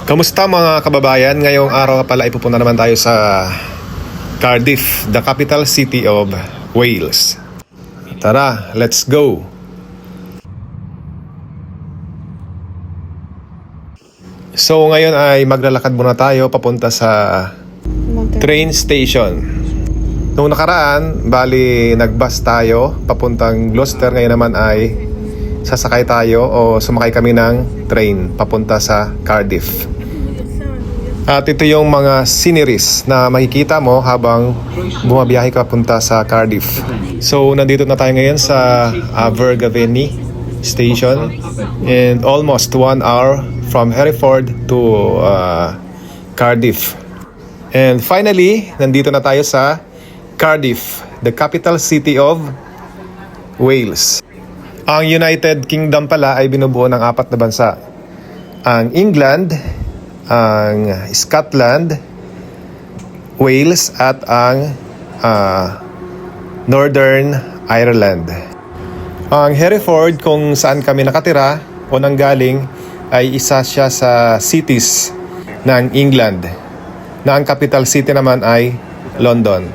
Kamusta mga kababayan? Ngayong araw pala ipupunta naman tayo sa Cardiff, the capital city of Wales. Tara, let's go! So ngayon ay maglalakad muna tayo papunta sa train station. Noong nakaraan, bali nagbus tayo papuntang Gloucester. Ngayon naman ay sasakay tayo o sumakay kami ng train papunta sa Cardiff. At ito yung mga sceneries na makikita mo habang bumabiyahe ka papunta sa Cardiff. So nandito na tayo ngayon sa Abergavenny Station, and almost 1 hour from Hereford to Cardiff. And finally, nandito na tayo sa Cardiff, the capital city of Wales. Ang United Kingdom pala ay binubuo ng 4 na bansa. Ang England, ang Scotland, Wales at ang Northern Ireland. Ang Hereford, kung saan kami nakatira o nanggaling, ay isa siya sa cities ng England, na ang capital city naman ay London.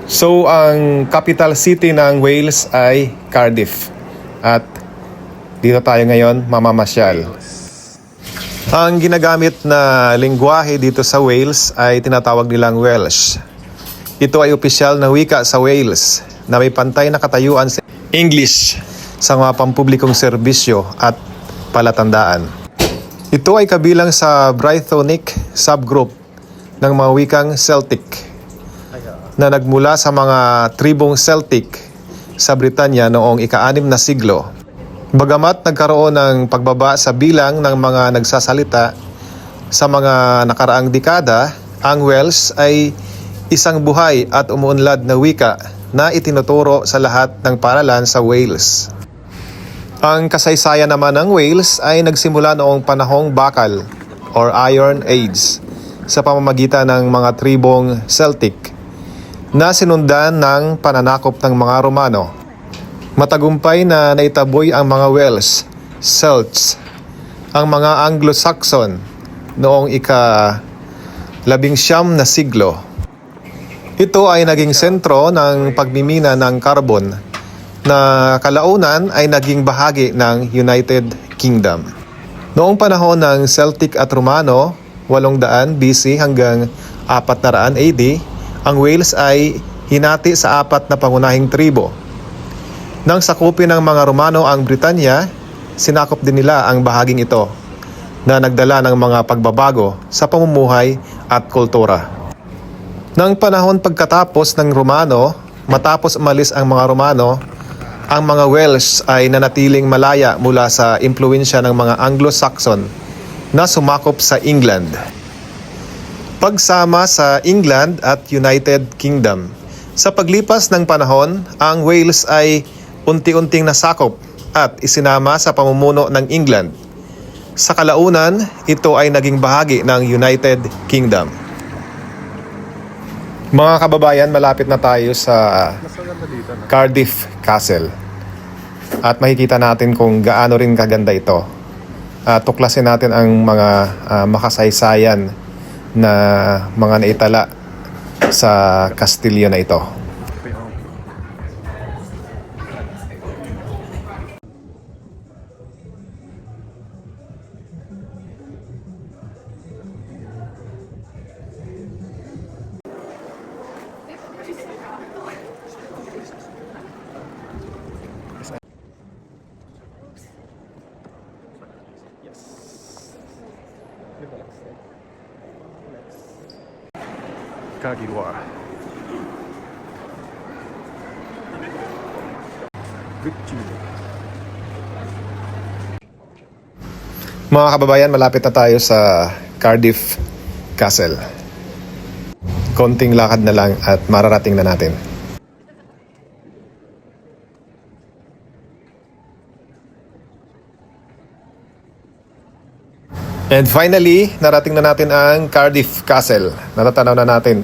So ang capital city ng Wales ay Cardiff, at dito tayo ngayon mamamasyal. Ang ginagamit na lengguwahe dito sa Wales ay tinatawag nilang Welsh. Ito ay opisyal na wika sa Wales na may pantay na katayuan sa English sa mga pampublikong serbisyo at palatandaan. Ito ay kabilang sa Brythonic subgroup ng mga wikang Celtic na nagmula sa mga tribong Celtic sa Britanya noong ika-6 na siglo. Bagamat nagkaroon ng pagbaba sa bilang ng mga nagsasalita sa mga nakaraang dekada, ang Welsh ay isang buhay at umuunlad na wika na itinuturo sa lahat ng paaralan sa Wales. Ang kasaysayan naman ng Wales ay nagsimula noong panahong Bakal or Iron Age sa pamamagitan ng mga tribong Celtic na sinundan ng pananakop ng mga Romano. Matagumpay na naitaboy ang mga Welsh, Celts, ang mga Anglo-Saxon noong ika-19 na siglo. Ito ay naging sentro ng pagmimina ng carbon na kalaunan ay naging bahagi ng United Kingdom. Noong panahon ng Celtic at Romano, 800 BC hanggang 400 AD, ang Wales ay hinati sa 4 na pangunahing tribo. Nang sakupin ng mga Romano ang Britanya, sinakop din nila ang bahaging ito na nagdala ng mga pagbabago sa pamumuhay at kultura. Nang panahon pagkatapos ng Romano, matapos umalis ang mga Romano, ang mga Welsh ay nanatiling malaya mula sa impluwensya ng mga Anglo-Saxon na sumakop sa England. Pagsama sa England at United Kingdom. Sa paglipas ng panahon, ang Wales ay unti-unting nasakop at isinama sa pamumuno ng England. Sa kalaunan, ito ay naging bahagi ng United Kingdom. Mga kababayan, malapit na tayo sa Cardiff Castle. At makikita natin kung gaano rin kaganda ito. Tuklasin natin ang mga makasaysayan na mga naitala sa kastilyo na ito. Kagiwa. Mga kababayan, malapit na tayo sa Cardiff Castle. Konting lakad na lang at mararating na natin. And finally, narating na natin ang Cardiff Castle. Natatanaw na natin.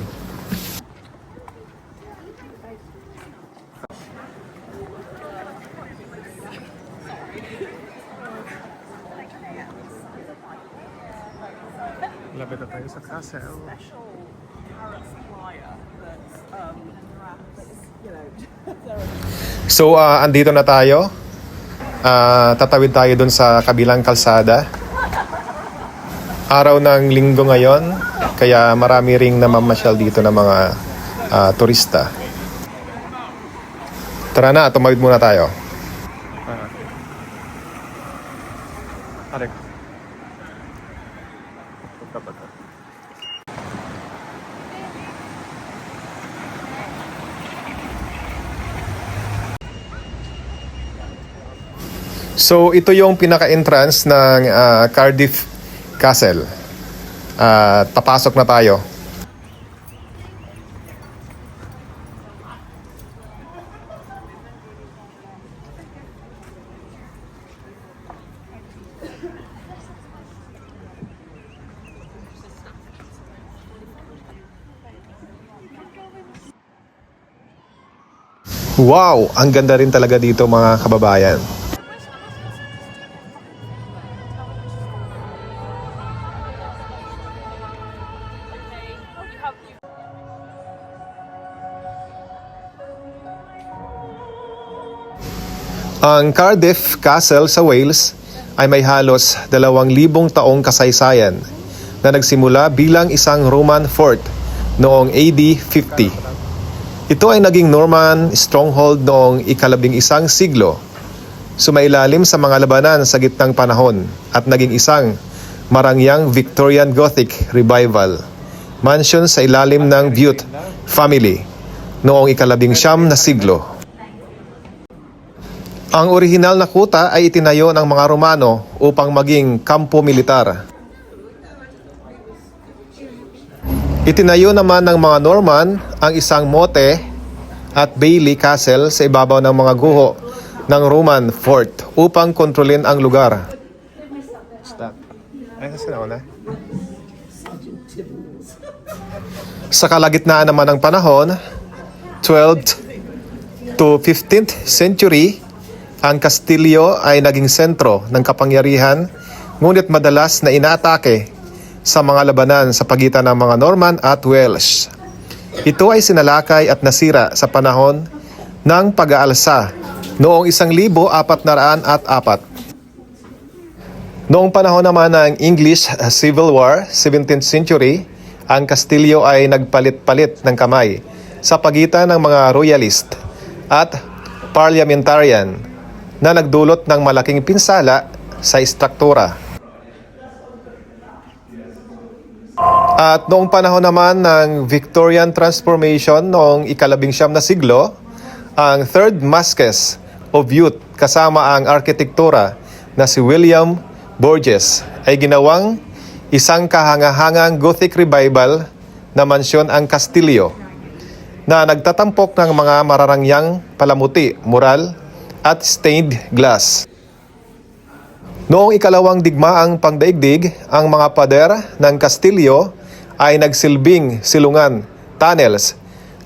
Lapit na tayo sa castle. special carrot supplier that's, you know, So, andito na tayo. Tatawid tayo dun sa kabilang kalsada. Araw ng linggo ngayon, kaya marami ring namamasyal dito ng mga turista. Tara na, tumawid muna tayo. So, ito yung pinaka-entrance ng Cardiff Castle. Papasok na tayo. Wow! Ang ganda rin talaga dito mga kababayan. Ang Cardiff Castle sa Wales ay may halos 2,000 taong kasaysayan na nagsimula bilang isang Roman fort noong AD 50. Ito ay naging Norman stronghold noong ika-11 siglo. Sumailalim sa mga labanan sa gitnang panahon at naging isang marangyang Victorian Gothic revival. Mansion sa ilalim ng Bute family noong ika-19 na siglo. Ang orihinal na kuta ay itinayo ng mga Romano upang maging kampo militar. Itinayo naman ng mga Norman ang isang motte at Bailey Castle sa ibabaw ng mga guho ng Roman fort upang kontrolin ang lugar. Sa kalagitnaan naman ng panahon, 12th to 15th century, ang Kastilyo ay naging sentro ng kapangyarihan, ngunit madalas na inaatake sa mga labanan sa pagitan ng mga Norman at Welsh. Ito ay sinalakay at nasira sa panahon ng pag-aalsa noong 1404. Noong panahon naman ng English Civil War, 17th century, ang Kastilyo ay nagpalit-palit ng kamay sa pagitan ng mga royalist at parliamentarian na nagdulot ng malaking pinsala sa istruktura. At noong panahon naman ng Victorian Transformation noong ika-19 na siglo, ang Third Masques of Bute kasama ang arkitektura na si William Borges ay ginawang isang kahangahangang Gothic revival na mansyon ang Kastilyo na nagtatampok ng mga mararangyang palamuti, mural at stained glass. Noong ikalawang digmaang pangdaigdig, ang mga pader ng Kastilyo ay nagsilbing silungan, tunnels,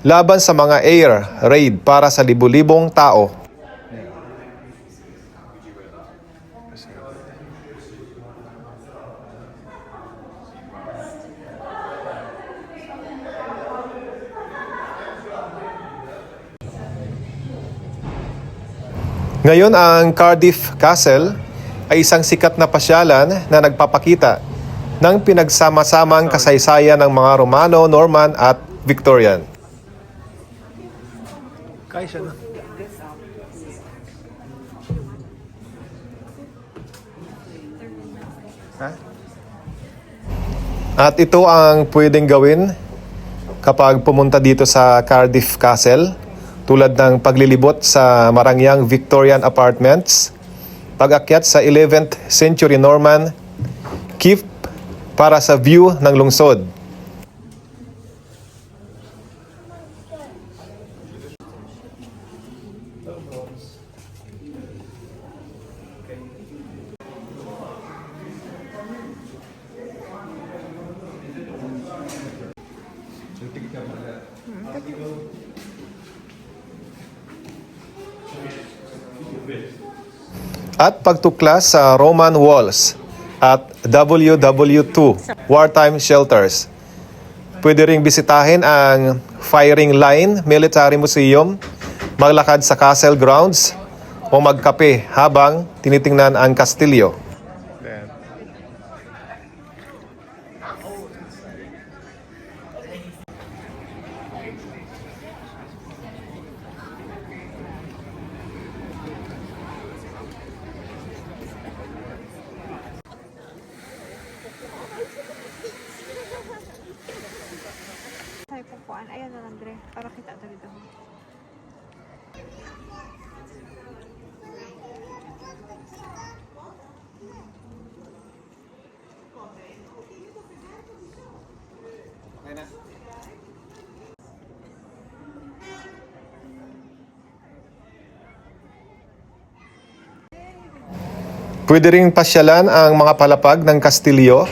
laban sa mga air raid para sa libu-libong tao. Ngayon, ang Cardiff Castle ay isang sikat na pasyalan na nagpapakita ng pinagsama-samang kasaysayan ng mga Romano, Norman at Victorian. At ito ang pwedeng gawin kapag pumunta dito sa Cardiff Castle, tulad ng paglilibot sa marangyang Victorian apartments, pag-akyat sa 11th century Norman keep para sa view ng lungsod. At pagtuklas sa Roman walls at WW2 Wartime Shelters. Pwede ring bisitahin ang Firing Line Military Museum, maglakad sa Castle Grounds o magkape habang tinitingnan ang kastilyo. Sabi ko kuan, ayan na lang Dre, para kita dali daw. Pwede ring pasyalan ang mga palapag ng kastilyo,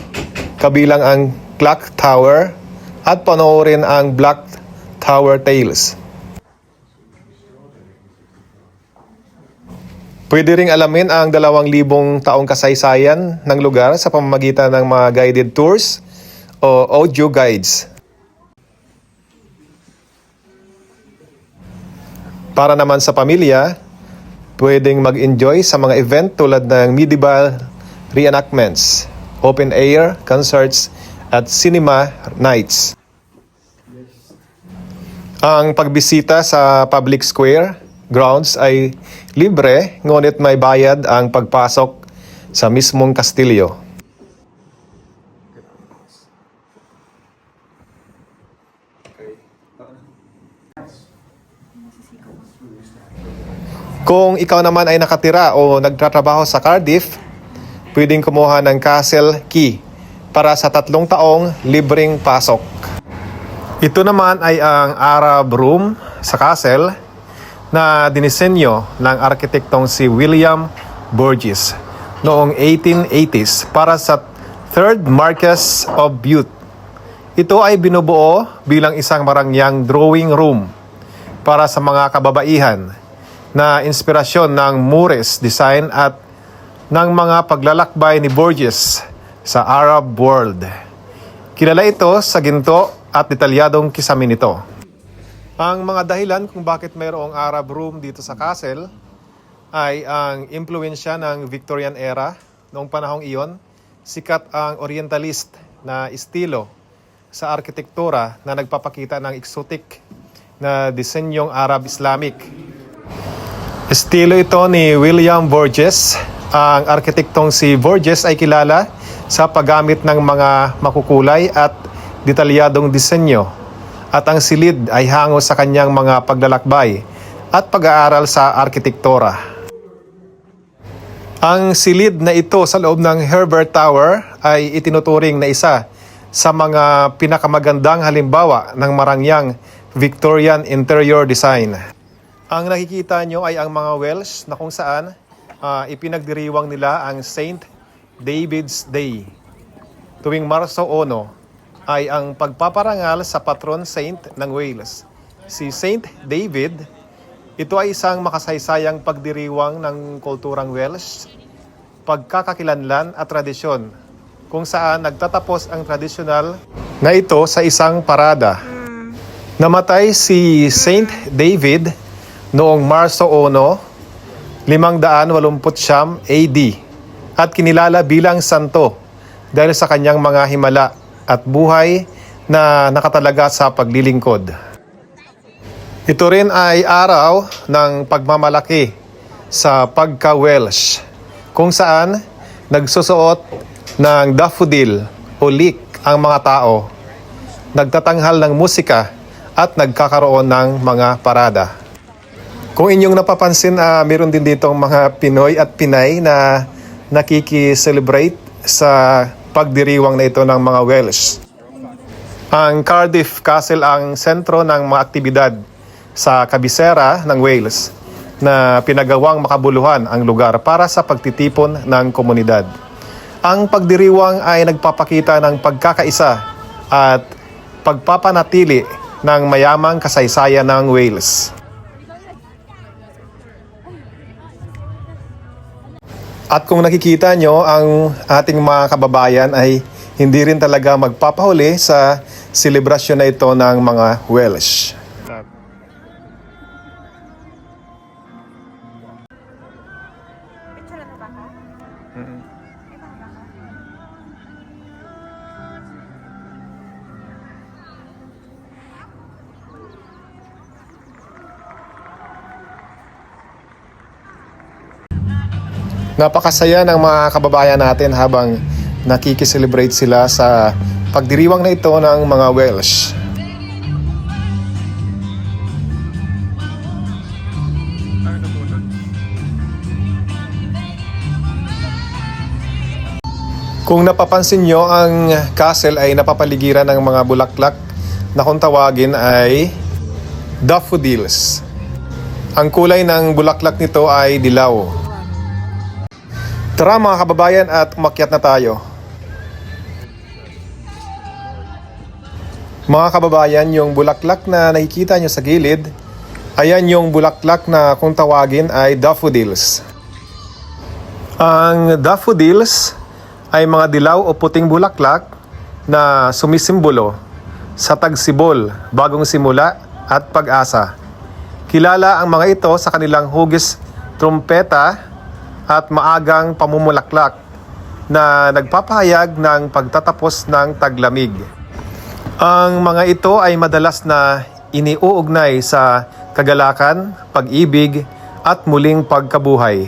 kabilang ang Clock Tower, at panoorin ang Black Tower Tales. Pwede ring alamin ang 2,000 taong kasaysayan ng lugar sa pamamagitan ng mga guided tours o audio guides. Para naman sa pamilya, pwedeng mag-enjoy sa mga event tulad ng medieval reenactments, open air concerts, at cinema nights. Ang pagbisita sa public square grounds ay libre, ngunit may bayad ang pagpasok sa mismong kastilyo. Kung ikaw naman ay nakatira o nagtatrabaho sa Cardiff, pwedeng kumuha ng Castle Key para sa 3 taong libreng pasok. Ito naman ay ang Arab Room sa Castle na dinisenyo ng arkitektong si William Burgess noong 1880s para sa 3rd Marquess of Bute. Ito ay binubuo bilang isang marangyang drawing room para sa mga kababaihan na inspirasyon ng Moorish design at ng mga paglalakbay ni Burgess sa Arab world. Kilala ito sa ginto at detalyadong kisame nito. Ang mga dahilan kung bakit mayroong Arab room dito sa castle ay ang impluensya ng Victorian era. Noong panahong iyon, sikat ang Orientalist na estilo sa arkitektura na nagpapakita ng exotic na disenyong Arab-Islamic. Estilo ito ni William Burgess. Ang arkitektong si Burgess ay kilala sa paggamit ng mga makukulay at detalyadong disenyo, at ang silid ay hango sa kanyang mga paglalakbay at pag-aaral sa arkitektura. Ang silid na ito sa loob ng Herbert Tower ay itinuturing na isa sa mga pinakamagandang halimbawa ng marangyang Victorian interior design. Ang nakikita nyo ay ang mga Welsh na kung saan ipinagdiriwang nila ang St. David's Day. Tuwing Marso 1 ay ang pagpaparangal sa patron saint ng Wales. Si St. David, ito ay isang makasaysayang pagdiriwang ng kulturang Welsh, pagkakakilanlan at tradisyon, kung saan nagtatapos ang tradisyonal na ito sa isang parada. Namatay si St. David noong Marso 1, 589 AD at kinilala bilang santo dahil sa kanyang mga himala at buhay na nakatalaga sa paglilingkod. Ito rin ay araw ng pagmamalaki sa pagka-Welsh, kung saan nagsusuot ng daffodil o leek ang mga tao, nagtatanghal ng musika at nagkakaroon ng mga parada. Kung inyong napapansin, meron din ditong mga Pinoy at Pinay na nakiki-celebrate sa pagdiriwang na ito ng mga Welsh. Ang Cardiff Castle ang sentro ng mga aktibidad sa kabisera ng Wales na pinagawang makabuluhan ang lugar para sa pagtitipon ng komunidad. Ang pagdiriwang ay nagpapakita ng pagkakaisa at pagpapanatili ng mayamang kasaysayan ng Wales. At kung nakikita nyo, ang ating mga kababayan ay hindi rin talaga magpapahuli sa selebrasyon na ito ng mga Welsh. Picture na ba ka? Napakasaya ng mga kababayan natin habang nakikiselebrate sila sa pagdiriwang na ito ng mga Welsh. Kung napapansin nyo, ang castle ay napapaligiran ng mga bulaklak na kung tawagin ay daffodils. Ang kulay ng bulaklak nito ay dilaw. Tara mga kababayan at umakyat na tayo. Mga kababayan, yung bulaklak na nakikita nyo sa gilid, ayan yung bulaklak na kung tawagin ay daffodils. Ang daffodils ay mga dilaw o puting bulaklak na sumisimbolo sa tagsibol, bagong simula at pag-asa. Kilala ang mga ito sa kanilang hugis trumpeta at maagang pamumulaklak na nagpapahayag ng pagtatapos ng taglamig. Ang mga ito ay madalas na iniuugnay sa kagalakan, pag-ibig at muling pagkabuhay.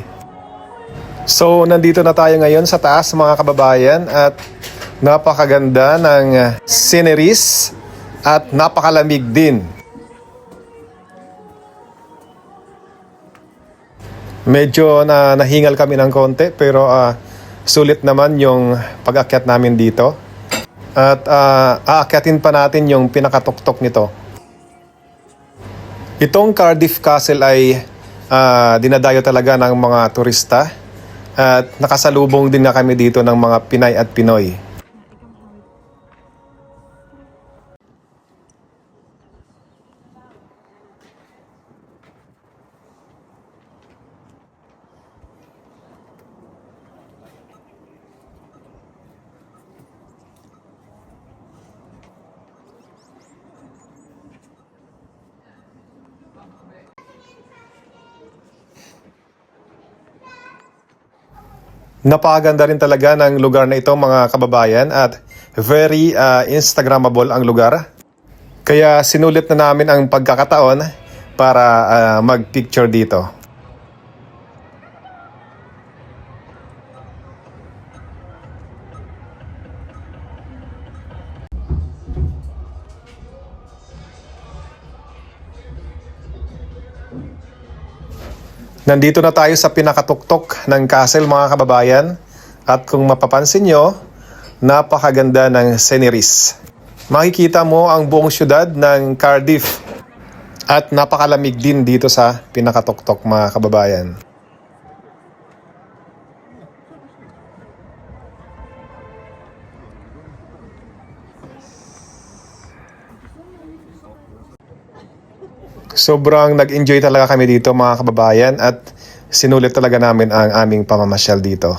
So, nandito na tayo ngayon sa taas mga kababayan at napakaganda ng sceneries at napakalamig din. Medyo nahingal kami ng konti pero sulit naman yung pag-akyat namin dito. At aakyatin pa natin yung pinakatuktok nito. Itong Cardiff Castle ay dinadayo talaga ng mga turista. At nakasalubong din na kami dito ng mga Pinay at Pinoy. Napakaganda rin talaga ng lugar na ito mga kababayan at very Instagrammable ang lugar. Kaya sinulit na namin ang pagkakataon para mag-picture dito. Nandito na tayo sa pinakatuktok ng castle mga kababayan at kung mapapansin nyo, napakaganda ng sceneries. Makikita mo ang buong syudad ng Cardiff at napakalamig din dito sa pinakatuktok mga kababayan. Sobrang nag-enjoy talaga kami dito mga kababayan at sinulit talaga namin ang aming pamamasyal dito.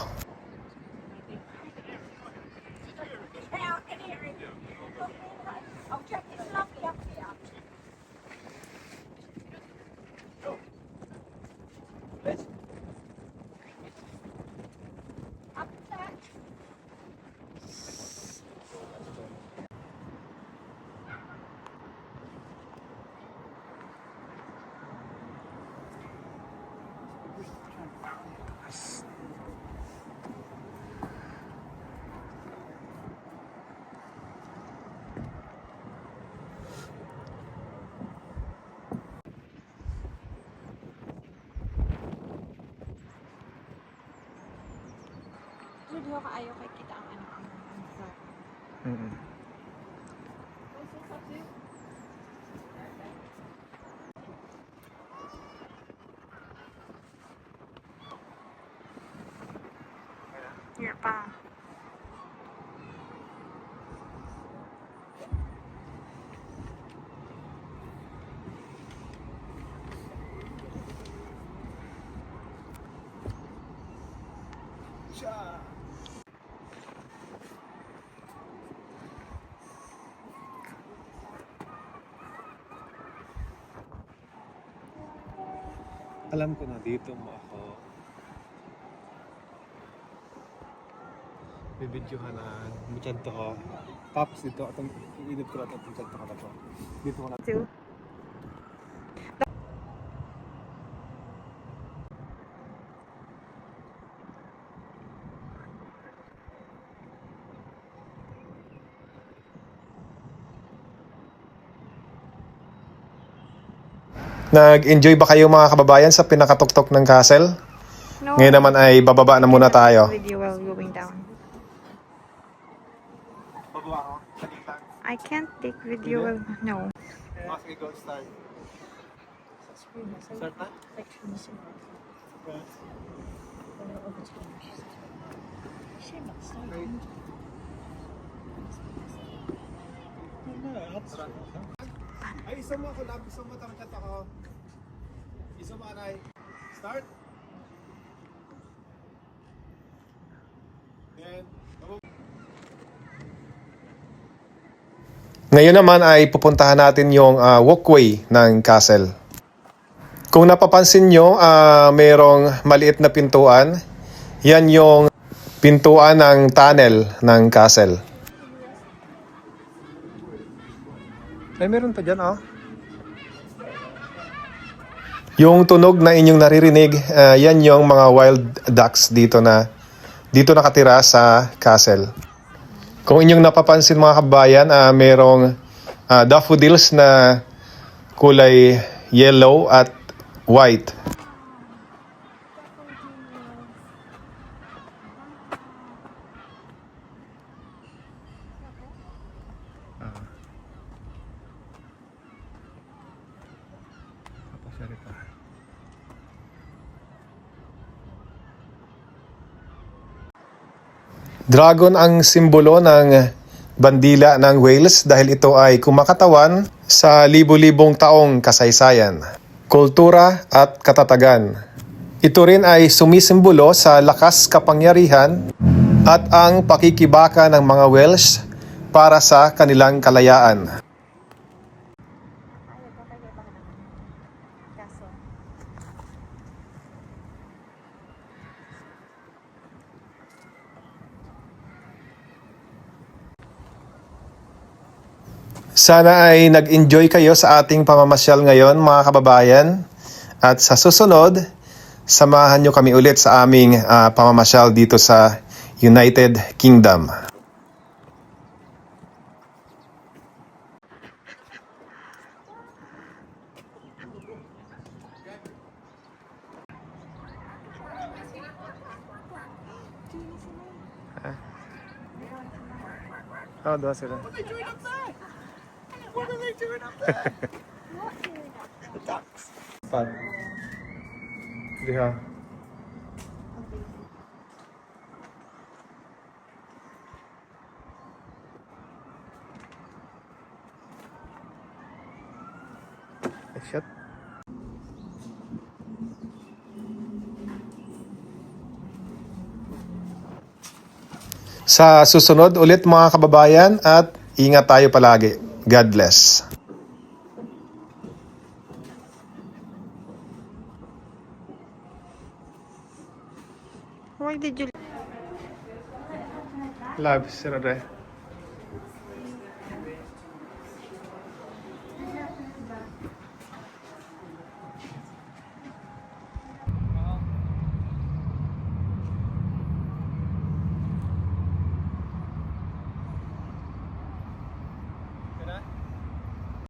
Hindi ko kaayo kay kita ang ano ang start. Here pa. Alam ko na dito mo ako. Bibidyohan na. Muchadto ko. Tapos dito, atong i-edit ko na ito. Muchadto ka na to. Dito ko na. Two. Nag-enjoy ba kayo mga kababayan sa pinakatuktok ng castle? No. Ngayon naman ay bababa na muna tayo. Video while going down. Bababa ako. I can't take video while... No. Okay, go start. Start na? Ay, isa mo ako, lab. Isa mo, tangkat ako. Isa mo, anay. Start. Then, ngayon naman ay pupuntahan natin yung walkway ng castle. Kung napapansin nyo, mayroong maliit na pintuan. Yan yung pintuan ng tunnel ng castle. Ay, meron pa dyan, oh. Yung tunog na inyong naririnig, yan yung mga wild ducks dito nakatira sa castle. Kung inyong napapansin mga kabayan, mayroong daffodils na kulay yellow at white. Dragon ang simbolo ng bandila ng Wales dahil ito ay kumakatawan sa libu-libong taong kasaysayan, kultura at katatagan. Ito rin ay sumisimbolo sa lakas kapangyarihan at ang pakikibaka ng mga Welsh para sa kanilang kalayaan. Sana ay nag-enjoy kayo sa ating pamamasyal ngayon mga kababayan. At sa susunod, samahan nyo kami ulit sa aming pamamasyal dito sa United Kingdom. Oh, doon sila. What are they doing up there? What are they doing up there? The ducks. Pan. Diha. Shit. Sa susunod ulit mga kababayan at ingat tayo palagi. God bless. Why did you... Live, sir.